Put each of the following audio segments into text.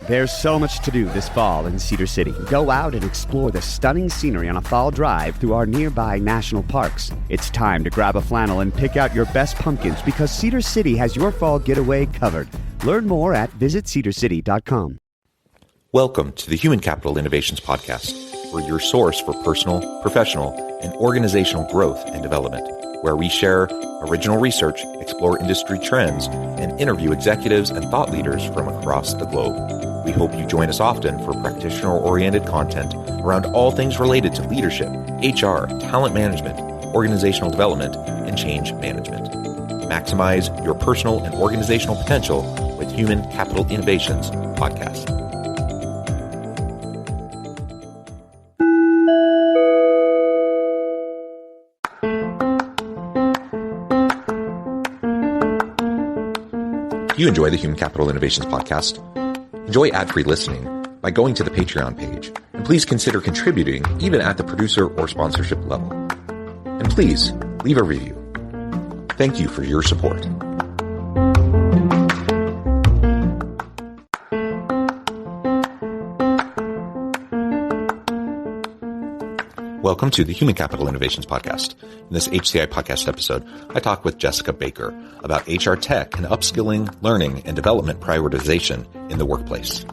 There's so much to do this fall in Cedar City. Go out and explore the stunning scenery on a fall drive through our nearby national parks. It's time to grab a flannel and pick out your best pumpkins because Cedar City has your fall getaway covered. Learn more at visitcedarcity.com. Welcome to the Human Capital Innovations Podcast. We're your source for personal, professional, and organizational growth and development, where we share original research, explore industry trends, and interview executives and thought leaders from across the globe. We hope you join us often for practitioner-oriented content around all things related to leadership, HR, talent management, organizational development, and change management. Maximize your personal and organizational potential with Human Capital Innovations Podcast. If you enjoy the Human Capital Innovations Podcast, enjoy ad-free listening by going to the Patreon page, and please consider contributing even at the producer or sponsorship level. And please leave a review. Thank you for your support. Welcome to the Human Capital Innovations Podcast. In this HCI Podcast episode, I talk with Jessica Baker about HR tech and upskilling, learning, and development prioritization in the workplace.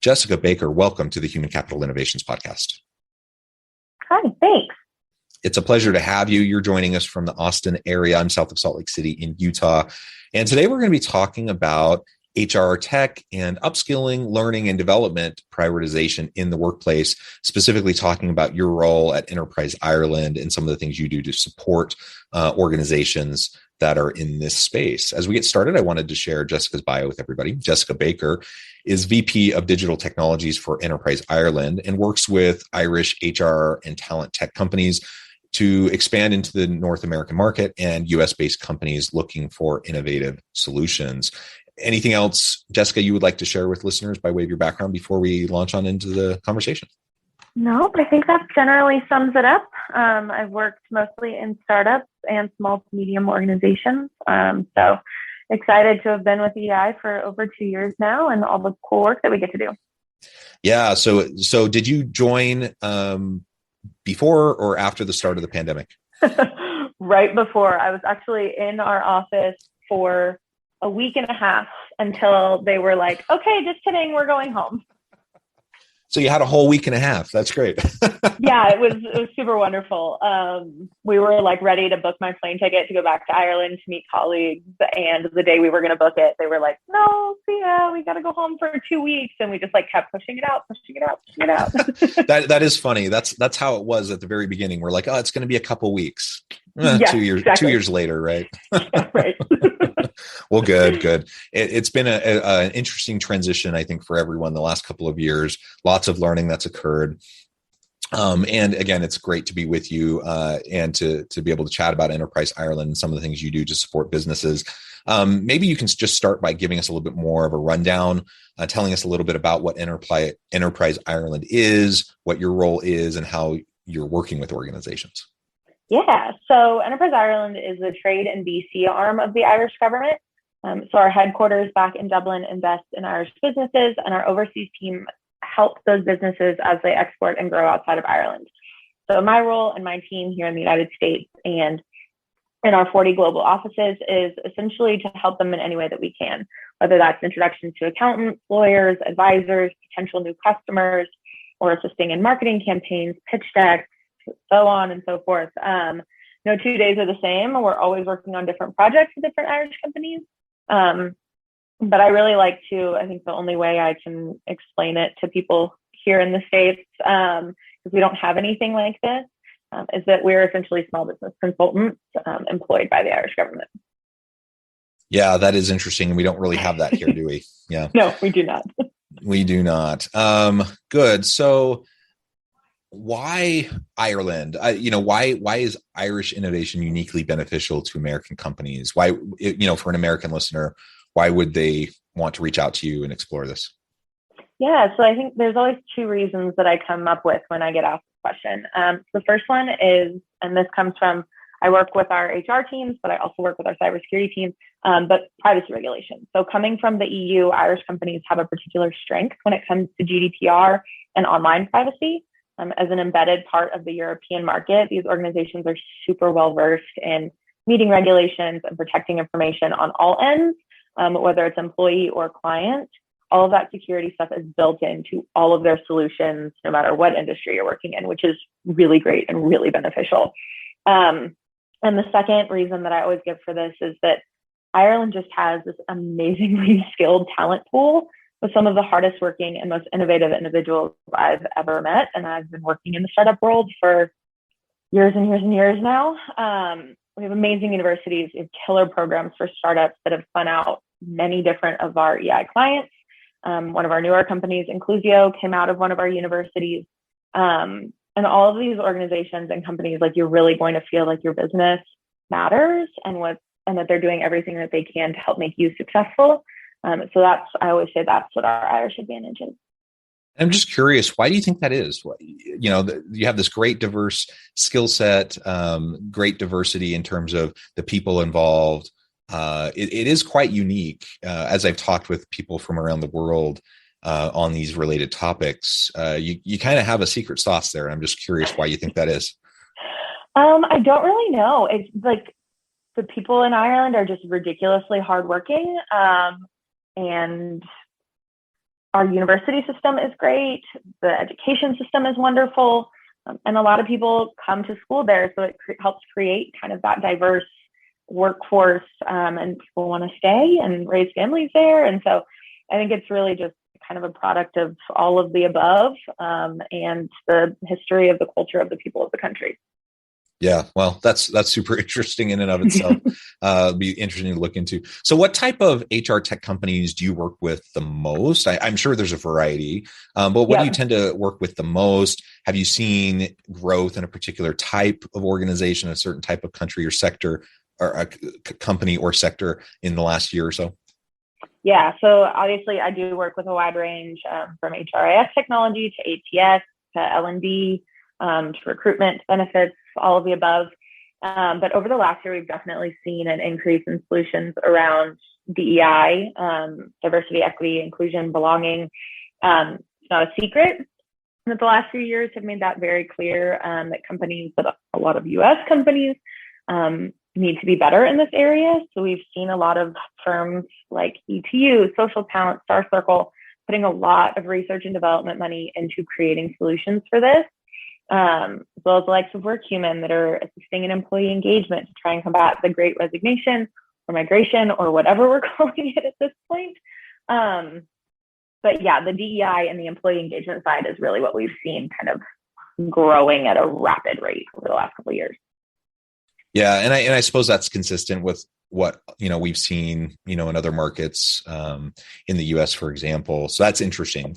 Jessica Baker, welcome to the Human Capital Innovations Podcast. Hi, thanks. It's a pleasure to have you. You're joining us from the Austin area. I'm south of Salt Lake City in Utah. And today we're going to be talking about HR tech and upskilling, learning, and development prioritization in the workplace, specifically talking about your role at Enterprise Ireland and some of the things you do to support organizations that are in this space. As we get started, I wanted to share Jessica's bio with everybody. Jessica Baker is VP of Digital Technologies for Enterprise Ireland and works with Irish HR and talent tech companies to expand into the North American market and US-based companies looking for innovative solutions. Anything else, Jessica, you would like to share with listeners by way of your background before we launch on into the conversation? No, I think that generally sums it up. I've worked mostly in startups and small to medium organizations. So excited to have been with EI for over 2 years now and all the cool work that we get to do. Yeah. So did you join before or after the start of the pandemic? Right before. I was actually in our office for a week and a half until they were like, okay, just kidding, we're going home. So you had a whole week and a half. That's great. Yeah, it was super wonderful. We were like ready to book my plane ticket to go back to Ireland to meet colleagues. And the day we were going to book it, they were like, no, yeah, we got to go home for 2 weeks. And we just like kept pushing it out. That is funny. That's how it was at the very beginning. We're like, oh, it's going to be a couple weeks. Yeah, 2 years, exactly. 2 years later, right? Yeah, right. Well, good. It's been an interesting transition, I think, for everyone the last couple of years. Lots of learning that's occurred. And again, it's great to be with you and to be able to chat about Enterprise Ireland and some of the things you do to support businesses. Maybe you can just start by giving us a little bit more of a rundown, telling us a little bit about what Enterprise Ireland is, what your role is, and how you're working with organizations. Yeah, so Enterprise Ireland is the trade and VC arm of the Irish government. So our headquarters back in Dublin invest in Irish businesses, and our overseas team helps those businesses as they export and grow outside of Ireland. So my role and my team here in the United States and in our 40 global offices is essentially to help them in any way that we can, whether that's introduction to accountants, lawyers, advisors, potential new customers, or assisting in marketing campaigns, pitch decks, so on and so forth. No 2 days are the same. We're always working on different projects with different Irish companies. But I really like to, I think the only way I can explain it to people here in the States, because we don't have anything like this, is that we're essentially small business consultants employed by the Irish government. Yeah, that is interesting. We don't really have that here, do we? Yeah. No, we do not. We do not. Good. So why Ireland? Why is Irish innovation uniquely beneficial to American companies? Why, for an American listener, why would they want to reach out to you and explore this? Yeah, so I think there's always two reasons that I come up with when I get asked this question. The first one is, and this comes from, I work with our HR teams, but I also work with our cybersecurity team, but privacy regulation. So coming from the EU, Irish companies have a particular strength when it comes to GDPR and online privacy. As an embedded part of the European market, these organizations are super well versed in meeting regulations and protecting information on all ends, whether it's employee or client. All of that security stuff is built into all of their solutions, no matter what industry you're working in, which is really great and really beneficial. And the second reason that I always give for this is that Ireland just has this amazingly skilled talent pool with some of the hardest working and most innovative individuals I've ever met. And I've been working in the startup world for years and years and years now. We have amazing universities, we have killer programs for startups that have spun out many different of our EI clients. One of our newer companies, Inclusio, came out of one of our universities. And all of these organizations and companies, like, you're really going to feel like your business matters and that they're doing everything that they can to help make you successful. So I always say that's what our Irish advantage is. I'm just curious, why do you think that is? You have this great diverse skill set, great diversity in terms of the people involved. It is quite unique. As I've talked with people from around the world on these related topics, you kind of have a secret sauce there. I'm just curious why you think that is. I don't really know. It's like the people in Ireland are just ridiculously hardworking, and our university system is great. The education system is wonderful, and a lot of people come to school there, so it helps create kind of that diverse workforce, and people want to stay and raise families there. And so I think it's really just kind of a product of all of the above, and the history of the culture of the people of the country. Yeah, well, that's super interesting in and of itself. Be interesting to look into. So what type of HR tech companies do you work with the most? I'm sure there's a variety, but what do you tend to work with the most? Have you seen growth in a particular type of organization, a certain type of country or sector, or a company or sector in the last year or so? Yeah, so obviously I do work with a wide range, from HRIS technology to ATS to L&D, to recruitment, benefits, all of the above. But over the last year, we've definitely seen an increase in solutions around DEI, diversity, equity, inclusion, belonging. It's not a secret that the last few years have made that very clear, that companies, but a lot of US companies, need to be better in this area. So we've seen a lot of firms like ETU, Social Talent, Star Circle, putting a lot of research and development money into creating solutions for this. As well as the likes of WorkHuman that are assisting in employee engagement to try and combat the Great Resignation or migration or whatever we're calling it at this point. But yeah, the DEI and the employee engagement side is really what we've seen kind of growing at a rapid rate over the last couple of years. Yeah, and I suppose that's consistent with what we've seen in other markets, in the US, for example. So that's interesting.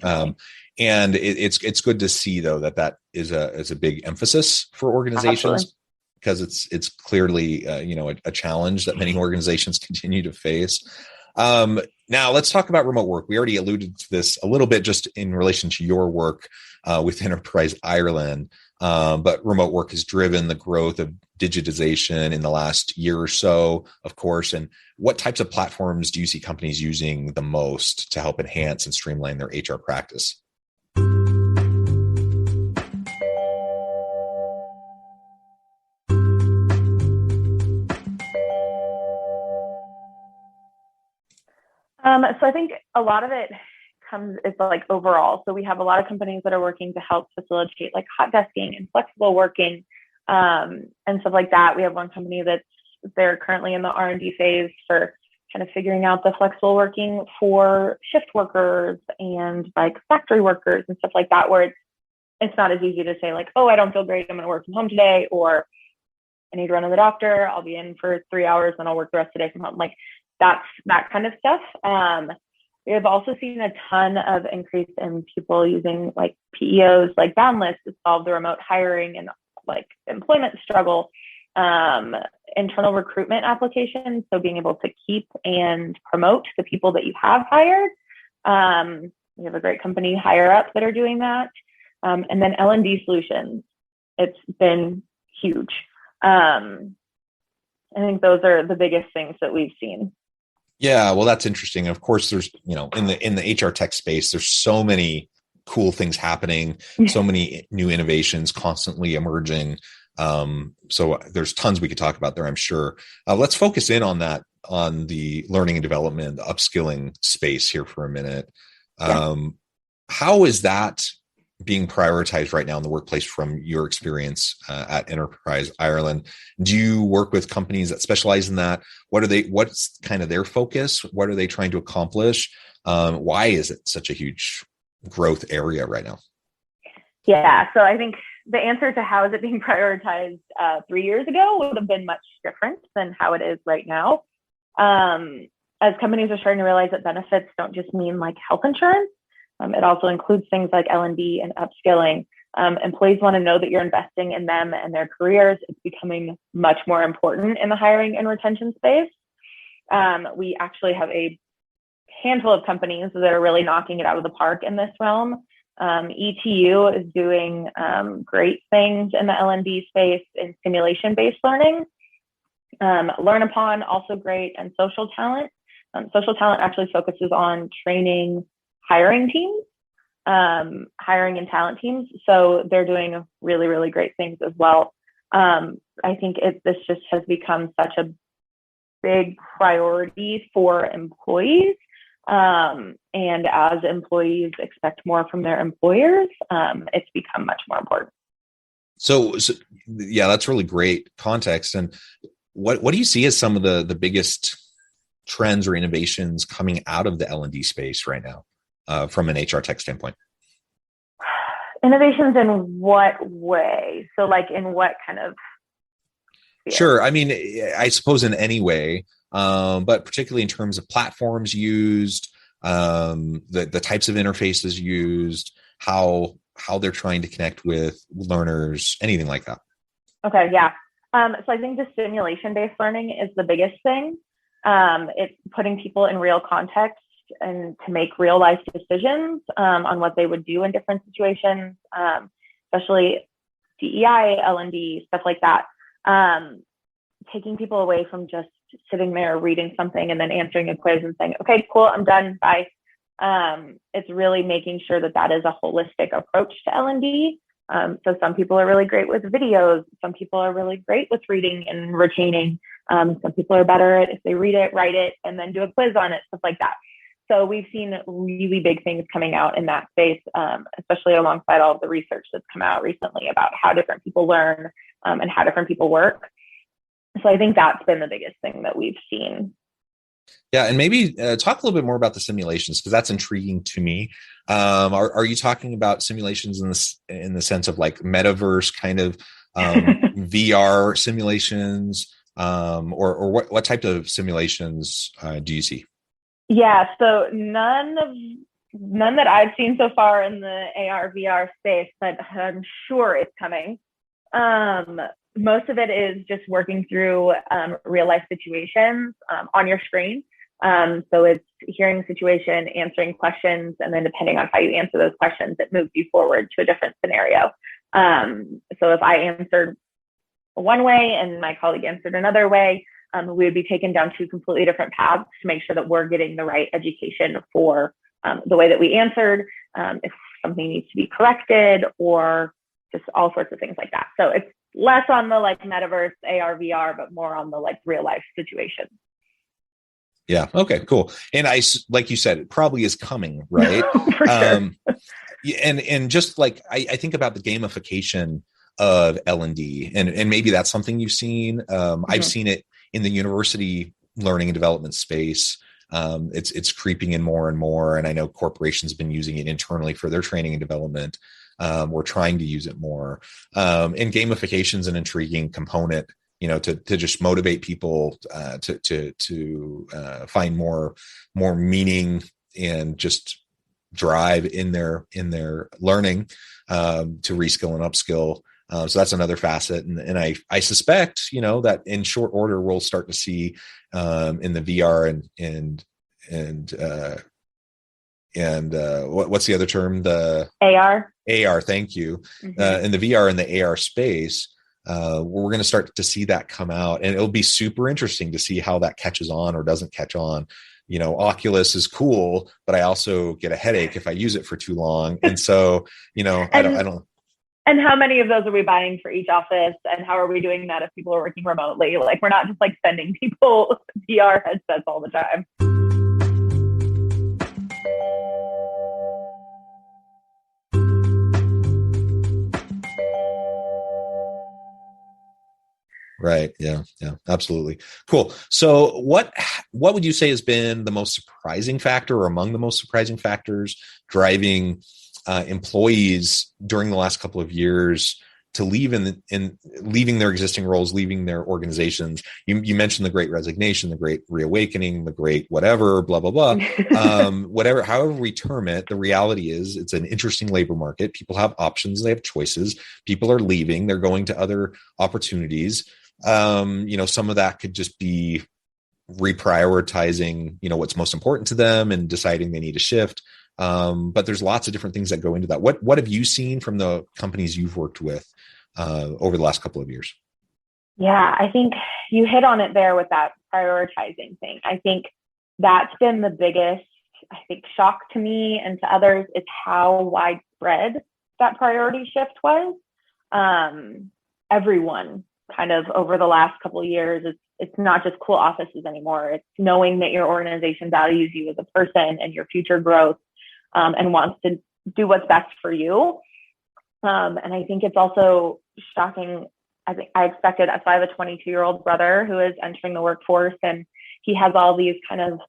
And it's good to see, though, that is a big emphasis for organizations. Absolutely. Because it's clearly a challenge that many organizations continue to face. Now let's talk about remote work. We already alluded to this a little bit just in relation to your work with Enterprise Ireland, but remote work has driven the growth of digitization in the last year or so, of course. And what types of platforms do you see companies using the most to help enhance and streamline their HR practice? So I think a lot of it it's like overall. So we have a lot of companies that are working to help facilitate like hot desking and flexible working, and stuff like that. We have one company they're currently in the R&D phase for kind of figuring out the flexible working for shift workers and like factory workers and stuff like that, where it's not as easy to say like, oh, I don't feel great, I'm going to work from home today, or I need to run to the doctor, I'll be in for 3 hours and I'll work the rest of the day from home. Like that kind of stuff. We have also seen a ton of increase in people using like PEOs, like Boundless, to solve the remote hiring and like employment struggle. internal recruitment applications, so being able to keep and promote the people that you have hired. We have a great company, HireUp, that are doing that. And then L&D solutions. It's been huge. I think those are the biggest things that we've seen. Yeah, well, that's interesting. Of course, there's, in the HR tech space, there's so many cool things happening, so many new innovations constantly emerging. So there's tons we could talk about there, I'm sure. Let's focus in on that, on the learning and development, the upskilling space here for a minute. How is that being prioritized right now in the workplace from your experience at Enterprise Ireland? Do you work with companies that specialize in that? What's kind of their focus? What are they trying to accomplish? Why is it such a huge growth area right now? Yeah, so I think the answer to how is it being prioritized 3 years ago would have been much different than how it is right now. As companies are starting to realize that benefits don't just mean like health insurance. It also includes things like L&D and upskilling. Employees want to know that you're investing in them and their careers. It's becoming much more important in the hiring and retention space. We actually have a handful of companies that are really knocking it out of the park in this realm. ETU is doing great things in the L&D space in simulation-based learning. Learn Upon, also great, and Social Talent. Social Talent actually focuses on training hiring teams, hiring and talent teams. So they're doing really, really great things as well. I think this just has become such a big priority for employees. And as employees expect more from their employers, it's become much more important. So yeah, that's really great context. And what do you see as some of the biggest trends or innovations coming out of the L&D space right now, from an HR tech standpoint? Innovations in what way? So like in what kind of field? Sure. I mean, I suppose in any way, but particularly in terms of platforms used, the types of interfaces used, how they're trying to connect with learners, anything like that. Okay, yeah. So I think the simulation-based learning is the biggest thing. It's putting people in real context and to make real life decisions on what they would do in different situations, especially DEI, L&D, stuff like that. Taking people away from just sitting there reading something and then answering a quiz and saying, okay, cool, I'm done, bye. It's really making sure that is a holistic approach to L&D. So some people are really great with videos. Some people are really great with reading and retaining. Some people are better at if they read it, write it, and then do a quiz on it, stuff like that. So we've seen really big things coming out in that space, especially alongside all of the research that's come out recently about how different people learn and how different people work. So I think that's been the biggest thing that we've seen. Yeah, and maybe talk a little bit more about the simulations, because that's intriguing to me. Are you talking about simulations in the sense of like metaverse kind of VR simulations, or what type of simulations do you see? Yeah, so none that I've seen so far in the AR VR space, but I'm sure it's coming. Most of it is just working through real life situations on your screen. So it's hearing the situation, answering questions, and then depending on how you answer those questions, it moves you forward to a different scenario. So if I answered one way and my colleague answered another way, we would be taken down two completely different paths to make sure that we're getting the right education for the way that we answered, if something needs to be corrected, or just all sorts of things like that. So it's less on the like metaverse, AR, VR, but more on the like real life situation. Yeah. Okay, cool. And like you said, it probably is coming, right? For sure. And just like, I think about the gamification of L&D, and maybe that's something you've seen. I've seen it in the university learning and development space. It's creeping in more and more. And I know corporations have been using it internally for their training and development. We're trying to use it more. And gamification is an intriguing component, to just motivate people to find more meaning and just drive in their learning, to reskill and upskill. So that's another facet. And I suspect, that in short order, we'll start to see in the VR and what's the other term? The AR. Thank you. In the VR and the AR space, we're going to start to see that come out, and it'll be super interesting to see how that catches on or doesn't catch on. Oculus is cool, but I also get a headache if I use it for too long. And so, I don't. And how many of those are we buying for each office? And how are we doing that if people are working remotely? Like, we're not just like sending people VR headsets all the time. Right. Yeah, absolutely. Cool. So what would you say has been the most surprising factor or among the most surprising factors driving employees during the last couple of years to leave in leaving their existing roles, leaving their organizations? You mentioned the Great Resignation, the Great Reawakening, the Great whatever, blah, blah, blah. However we term it, the reality is it's an interesting labor market. People have options. They have choices. People are leaving. They're going to other opportunities. Some of that could just be reprioritizing, what's most important to them and deciding they need a shift. But there's lots of different things that go into that. What have you seen from the companies you've worked with over the last couple of years? Yeah, I think you hit on it there with that prioritizing thing. I think that's been the biggest, shock to me and to others is how widespread that priority shift was. Everyone kind of over the last couple of years, it's not just cool offices anymore. It's knowing that your organization values you as a person and your future growth, and wants to do what's best for you. And I think it's also shocking. I expected, so I have a 22-year-old brother who is entering the workforce, and he has all these kind of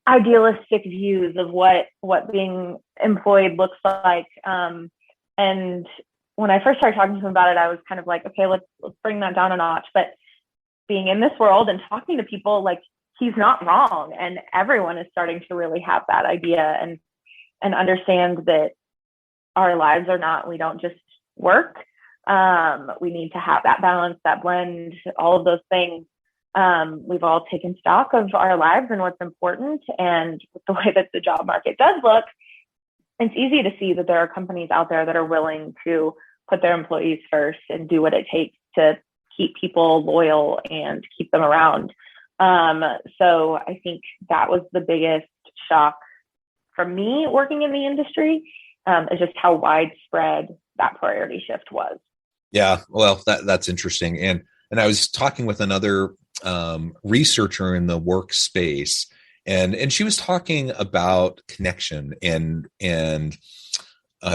idealistic views of what being employed looks like. And when I first started talking to him about it, I was kind of like, okay, let's bring that down a notch. But being in this world and talking to people, like, he's not wrong. And everyone is starting to really have that idea and understand that our lives are not, we don't just work. We need to have that balance, that blend, all of those things. We've all taken stock of our lives and what's important. And the way that the job market does look, it's easy to see that there are companies out there that are willing to put their employees first and do what it takes to keep people loyal and keep them around. So I think that was the biggest shock for me working in the industry, is just how widespread that priority shift was. Yeah, well, that's interesting. And I was talking with another researcher in the workspace, and she was talking about connection and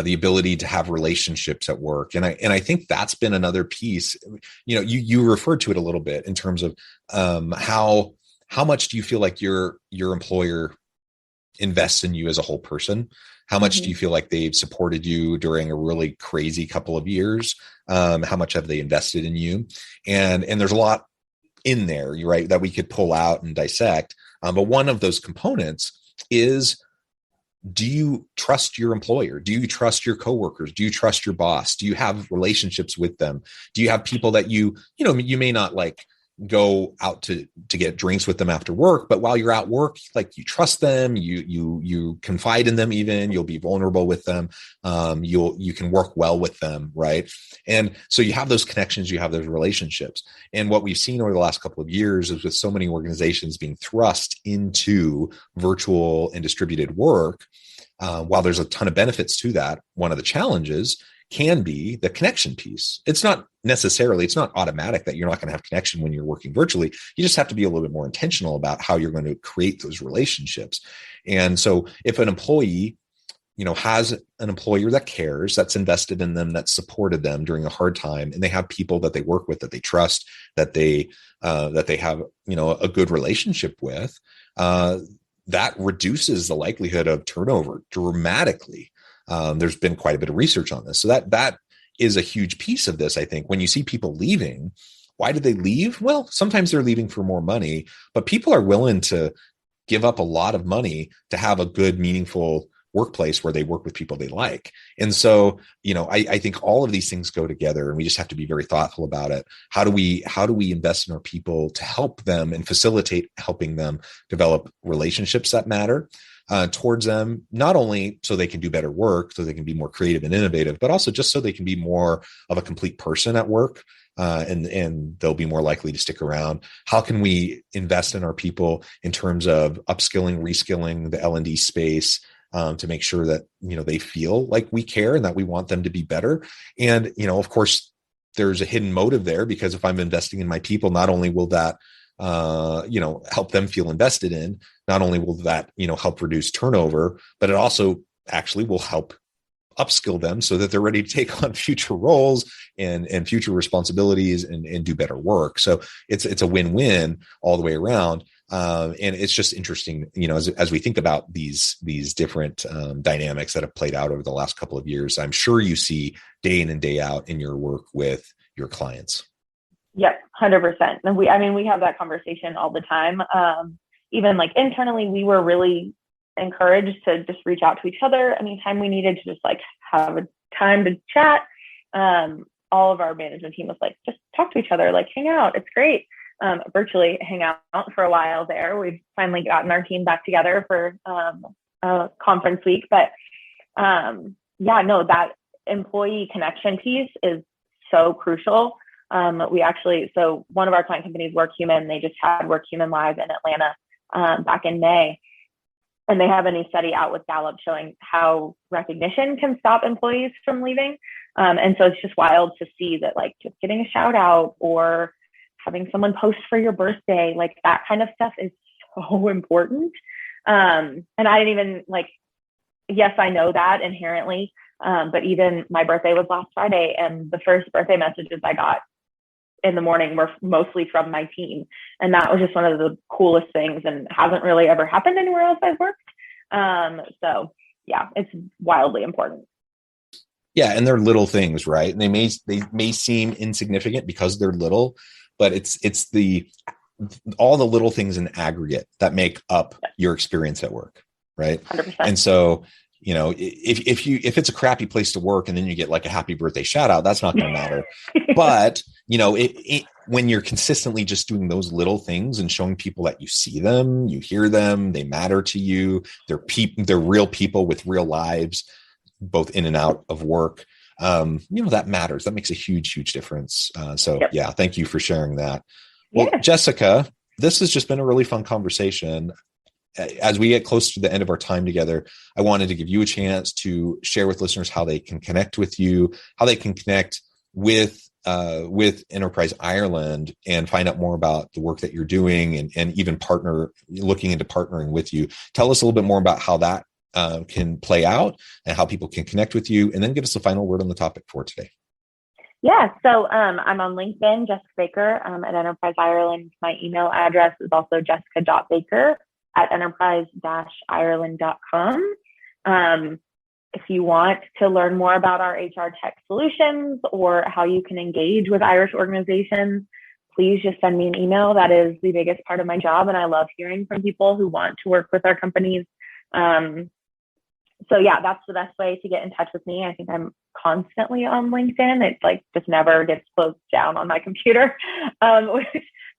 the ability to have relationships at work. And I think that's been another piece. You referred to it a little bit in terms of how much do you feel like your employer invests in you as a whole person? How much do you feel like they've supported you during a really crazy couple of years? How much have they invested in you? And there's a lot in there, you're right, that we could pull out and dissect. But one of those components is, do you trust your employer? Do you trust your coworkers? Do you trust your boss? Do you have relationships with them? Do you have people that you may not like go out to get drinks with them after work, but while you're at work, like, you trust them, you confide in them, even you'll be vulnerable with them. You can work well with them. Right. And so you have those connections, you have those relationships. And what we've seen over the last couple of years is with so many organizations being thrust into virtual and distributed work, while there's a ton of benefits to that, one of the challenges can be the connection piece. It's not automatic that you're not going to have connection when you're working virtually. You just have to be a little bit more intentional about how you're going to create those relationships. And so if an employee, has an employer that cares, that's invested in them, that's supported them during a hard time, and they have people that they work with, that they trust, that they have, a good relationship with, that reduces the likelihood of turnover dramatically. There's been quite a bit of research on this. So that is a huge piece of this. I think when you see people leaving, why did they leave? Well, sometimes they're leaving for more money, but people are willing to give up a lot of money to have a good, meaningful workplace where they work with people they like. And so, I think all of these things go together, and we just have to be very thoughtful about it. How do we invest in our people to help them and facilitate helping them develop relationships that matter towards them, not only so they can do better work, so they can be more creative and innovative, but also just so they can be more of a complete person at work. And they'll be more likely to stick around. How can we invest in our people in terms of upskilling, reskilling the L&D space to make sure that, they feel like we care and that we want them to be better? And, of course, there's a hidden motive there, because if I'm investing in my people, not only will that, help them feel invested in, not only will that, help reduce turnover, but it also actually will help upskill them so that they're ready to take on future roles and future responsibilities and do better work. So it's a win-win all the way around. And it's just interesting, as we think about these different dynamics that have played out over the last couple of years. I'm sure you see day in and day out in your work with your clients. Yep, 100%. And we have that conversation all the time. Even like internally, we were really encouraged to just reach out to each other anytime we needed to just like have a time to chat. All of our management team was like, just talk to each other, like hang out. It's great. Virtually hang out for a while there. We've finally gotten our team back together for a conference week. But that employee connection piece is so crucial. So one of our client companies, WorkHuman, they just had WorkHuman Live in Atlanta back in May. And they have a new study out with Gallup showing how recognition can stop employees from leaving. And so it's just wild to see that, like, just getting a shout out or having someone post for your birthday, like that kind of stuff is so important. And I didn't even yes, I know that inherently. But even my birthday was last Friday, and the first birthday messages I got in the morning were mostly from my team. And that was just one of the coolest things, and hasn't really ever happened anywhere else I've worked. So yeah, it's wildly important. Yeah. And they're little things, right? And they may seem insignificant because they're little, but it's all the little things in aggregate that make up your experience at work. Right. 100%. And so, if it's a crappy place to work and then you get like a happy birthday shout out, that's not going to matter. But, when you're consistently just doing those little things and showing people that you see them, you hear them, they matter to you, they're real people with real lives, both in and out of work. That matters. That makes a huge, huge difference. Thank you for sharing that. Well, Jessica, this has just been a really fun conversation. As we get close to the end of our time together, I wanted to give you a chance to share with listeners how they can connect with you, how they can connect with Enterprise Ireland and find out more about the work that you're doing and even looking into partnering with you. Tell us a little bit more about how that can play out and how people can connect with you, and then give us the final word on the topic for today. Yeah, so I'm on LinkedIn, Jessica Baker at Enterprise Ireland. My email address is also jessica.baker@enterprise-ireland.com. If you want to learn more about our HR tech solutions or how you can engage with Irish organizations, please just send me an email. That is the biggest part of my job, and I love hearing from people who want to work with our companies. That's the best way to get in touch with me. I think I'm constantly on LinkedIn. It's just never gets closed down on my computer, which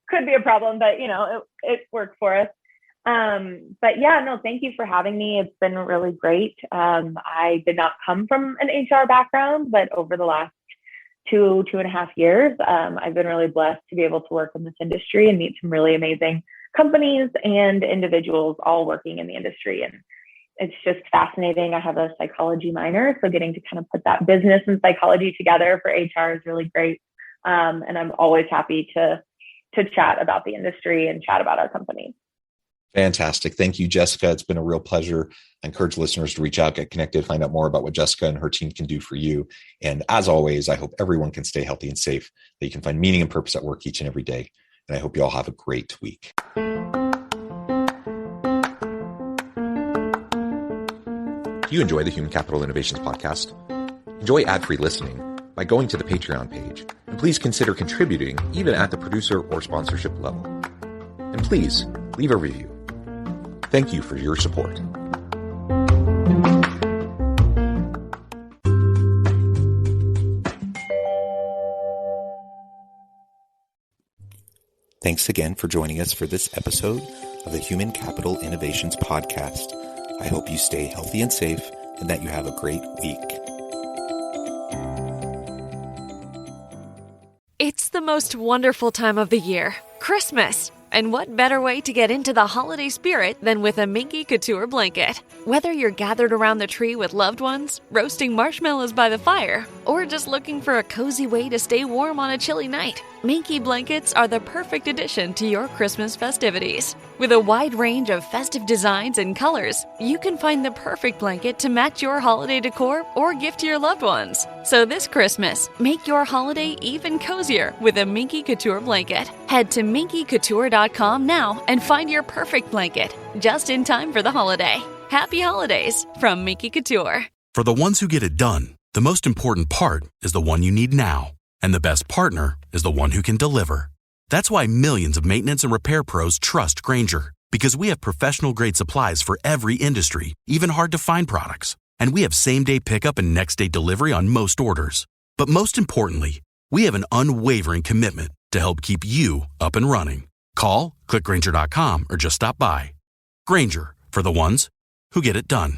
could be a problem, but it worked for us. Thank you for having me. It's been really great. I did not come from an HR background, but over the last 2.5 years, I've been really blessed to be able to work in this industry and meet some really amazing companies and individuals all working in the industry. And it's just fascinating. I have a psychology minor, so getting to kind of put that business and psychology together for HR is really great. And I'm always happy to chat about the industry and chat about our company. Fantastic. Thank you, Jessica. It's been a real pleasure. I encourage listeners to reach out, get connected, find out more about what Jessica and her team can do for you. And as always, I hope everyone can stay healthy and safe, that you can find meaning and purpose at work each and every day. And I hope you all have a great week. Do you enjoy the Human Capital Innovations podcast? Enjoy ad-free listening by going to the Patreon page. And please consider contributing even at the producer or sponsorship level. And please leave a review. Thank you for your support. Thanks again for joining us for this episode of the Human Capital Innovations Podcast. I hope you stay healthy and safe and that you have a great week. It's the most wonderful time of the year, Christmas. And what better way to get into the holiday spirit than with a Minky Couture blanket? Whether you're gathered around the tree with loved ones, roasting marshmallows by the fire, or just looking for a cozy way to stay warm on a chilly night, Minky blankets are the perfect addition to your Christmas festivities. With a wide range of festive designs and colors, you can find the perfect blanket to match your holiday decor or gift to your loved ones. So this Christmas, make your holiday even cozier with a Minky Couture blanket. Head to minkycouture.com now and find your perfect blanket, just in time for the holiday. Happy holidays from Minky Couture. For the ones who get it done, the most important part is the one you need now. And the best partner is the one who can deliver. That's why millions of maintenance and repair pros trust Grainger, because we have professional-grade supplies for every industry, even hard-to-find products. And we have same-day pickup and next-day delivery on most orders. But most importantly, we have an unwavering commitment to help keep you up and running. Call, click Grainger.com, or just stop by. Grainger, for the ones who get it done.